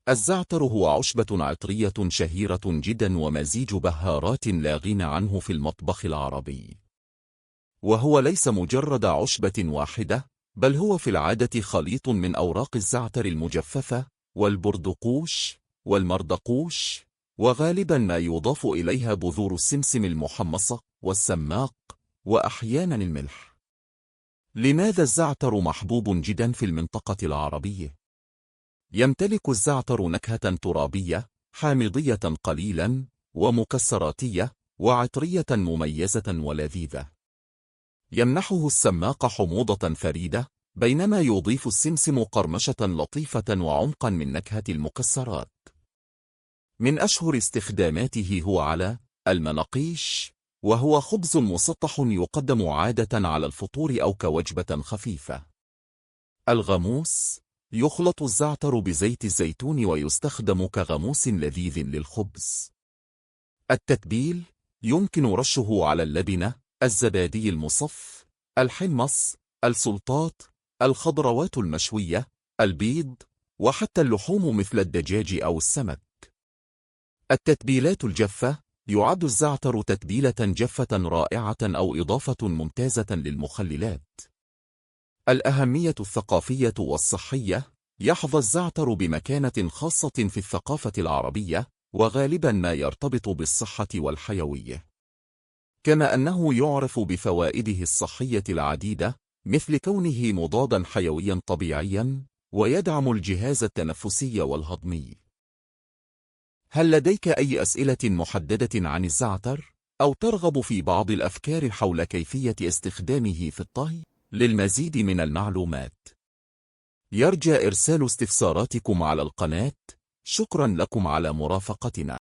الزعتر هو عشبة عطرية شهيرة جدا ومزيج بهارات لا غنى عنه في المطبخ العربي. وهو ليس مجرد عشبة واحدة، بل هو في العادة خليط من أوراق الزعتر المجففة والبردقوش والمردقوش، وغالبا ما يضاف إليها بذور السمسم المحمصة والسماق وأحيانا الملح. لماذا الزعتر محبوب جدا في المنطقة العربية؟ يمتلك الزعتر نكهة ترابية حامضية قليلا ومكسراتية وعطرية مميزة ولذيذة. يمنحه السماق حموضة فريدة، بينما يضيف السمسم قرمشة لطيفة وعمقا من نكهة المكسرات. من أشهر استخداماته هو على المناقيش، وهو خبز مسطح يقدم عادة على الفطور أو كوجبة خفيفة. الغموس: يخلط الزعتر بزيت الزيتون ويستخدم كغموس لذيذ للخبز. التتبيل: يمكن رشه على اللبنة، الزبادي المصف، الحمص، السلطات، الخضروات المشوية، البيض، وحتى اللحوم مثل الدجاج أو السمك. التتبيلات الجافة: يعد الزعتر تتبيلة جافة رائعة أو إضافة ممتازة للمخللات. الأهمية الثقافية والصحية: يحظى الزعتر بمكانة خاصة في الثقافة العربية، وغالبا ما يرتبط بالصحة والحيوية، كما أنه يعرف بفوائده الصحية العديدة، مثل كونه مضادا حيويا طبيعيا ويدعم الجهاز التنفسي والهضمي. هل لديك أي أسئلة محددة عن الزعتر؟ أو ترغب في بعض الأفكار حول كيفية استخدامه في الطهي؟ للمزيد من المعلومات يرجى إرسال استفساراتكم على القناة. شكرا لكم على مرافقتنا.